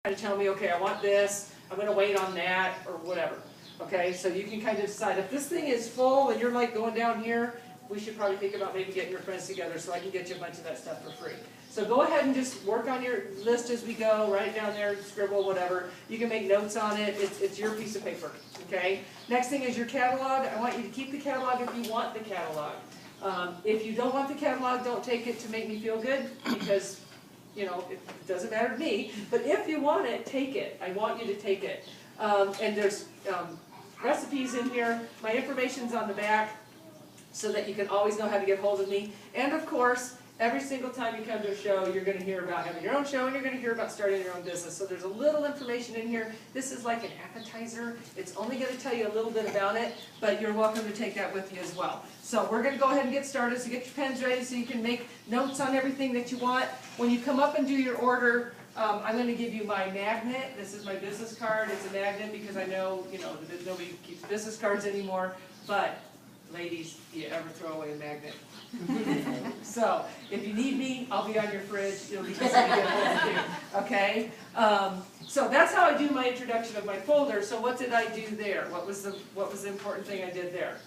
kind of tell me, okay, I want this, I'm going to wait on that, or whatever. Okay, so you can kind of decide, if this thing is full and you're like going down here, we should probably think about maybe getting your friends together so I can get you a bunch of that stuff for free. So go ahead and just work on your list as we go, write it down there, scribble, whatever. You can make notes on it, it's your piece of paper, okay? Next thing is your catalog. I want you to keep the catalog if you want the catalog. If you don't want the catalog, don't take it to make me feel good, because you know, it doesn't matter to me. But if you want it, take it. I want you to take it. And there's recipes in here. My information's on the back so that you can always know how to get hold of me. And of course, every single time you come to a show, you're going to hear about having your own show and you're going to hear about starting your own business. So there's a little information in here. This is like an appetizer. It's only going to tell you a little bit about it, but you're welcome to take that with you as well. So we're going to go ahead and get started. So get your pens ready so you can make notes on everything that you want. When you come up and do your order, I'm going to give you my magnet. This is my business card. It's a magnet because I know, you know, that nobody keeps business cards anymore. But ladies, do you ever throw away a magnet? So if you need me, I'll be on your fridge. It'll be easy to get hold of you. Okay. So that's how I do my introduction of my folder. So what did I do there? What was the important thing I did there?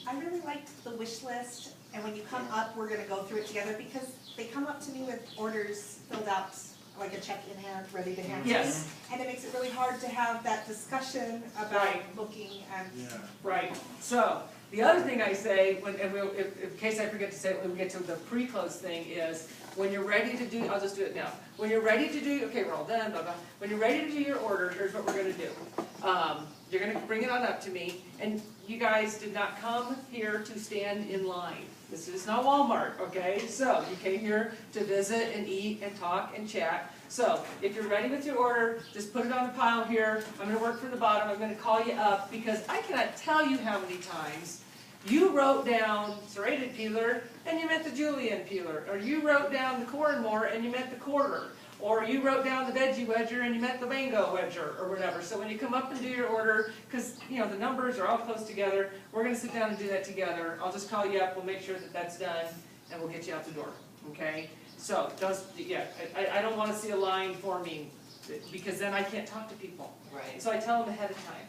I really liked the wish list, and when you come up, we're going to go through it together because they come up to me with orders filled out, like a check in hand, ready to hand. Yes. And it makes it really hard to have that discussion about looking and. Yeah. Right. So the other thing I say, in case I forget to say it when we get to the pre-close thing, is when you're ready to do, I'll just do it now. When you're ready to do, okay, we're all done, blah, blah. When you're ready to do your order, here's what we're going to do. You're going to bring it on up to me, and you guys did not come here to stand in line. This is not Walmart, okay? So you came here to visit and eat and talk and chat. So if you're ready with your order, just put it on the pile here. I'm going to work from the bottom. I'm going to call you up because I cannot tell you how many times you wrote down serrated peeler and you meant the julienne peeler, or you wrote down the cornmore and you meant the quarter, or you wrote down the veggie wedger and you meant the mango wedger, or whatever. So when you come up and do your order, because you know the numbers are all close together, we're going to sit down and do that together. I'll just call you up. We'll make sure that that's done, and we'll get you out the door. Okay? So I don't want to see a line forming because then I can't talk to people. Right. So I tell them ahead of time.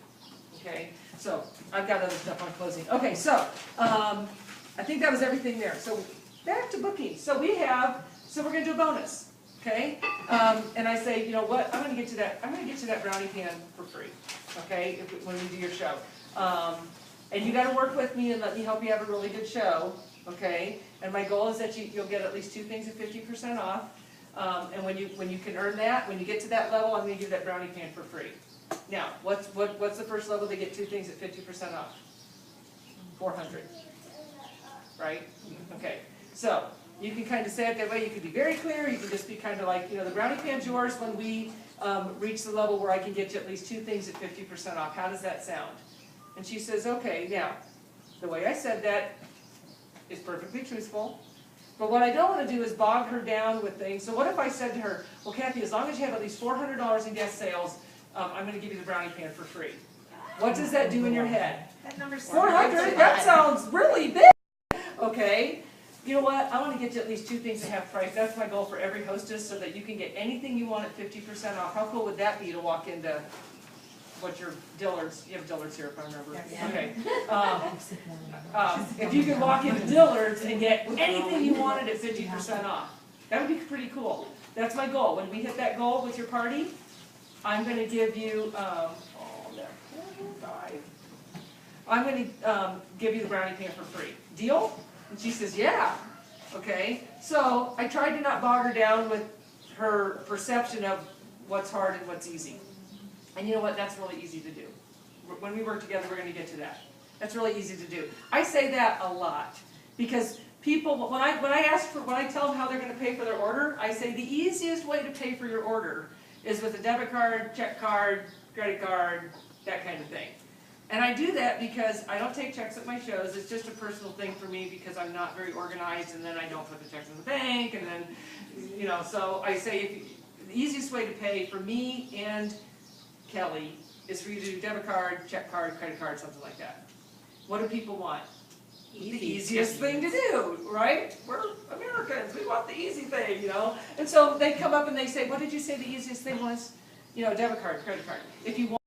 Okay? So I've got other stuff on closing. Okay, so I think that was everything there. So back to booking. So we're going to do a bonus. Okay, and I say, you know what? I'm going to get you that brownie pan for free. Okay, when we do your show, and you got to work with me and let me help you have a really good show. Okay, and my goal is that you'll get at least 2 things at 50% off. And when you can earn that, when you get to that level, I'm going to give that brownie pan for free. Now, what's the first level to get 2 things at 50% off? 400. Right? Okay, so. You can kind of say it that way. You can be very clear. You can just be kind of like, you know, the brownie pan's yours when we reach the level where I can get you at least 2 things at 50% off. How does that sound? And she says, okay, now, the way I said that is perfectly truthful. But what I don't want to do is bog her down with things. So what if I said to her, well, Kathy, as long as you have at least $400 in guest sales, I'm going to give you the brownie pan for free. What does that do in your head? That number's 400? That sounds really big. Okay. You know what? I want to get you at least 2 things at half price. That's my goal for every hostess so that you can get anything you want at 50% off. How cool would that be to walk into what your Dillard's, you have Dillard's here if I remember. Yes. Okay. If you could walk into Dillard's and get anything you wanted at 50% off. That would be pretty cool. That's my goal. When we hit that goal with your party, I'm going to give you, I'm going to give you the brownie pan for free. Deal? And she says, yeah. Okay. So I tried to not bog her down with her perception of what's hard and what's easy. And you know what? That's really easy to do. When we work together, we're going to get to that. That's really easy to do. I say that a lot because people, when I tell them how they're going to pay for their order, I say the easiest way to pay for your order is with a debit card, check card, credit card, that kind of thing. And I do that because I don't take checks at my shows. It's just a personal thing for me because I'm not very organized, and then I don't put the checks in the bank, and then, you know, so I say the easiest way to pay for me and Kelly is for you to do debit card, check card, credit card, something like that. What do people want? the easiest thing to do, right? We're Americans, we want the easy thing, you know? And so they come up and they say, what did you say the easiest thing was? You know, debit card, credit card. If you want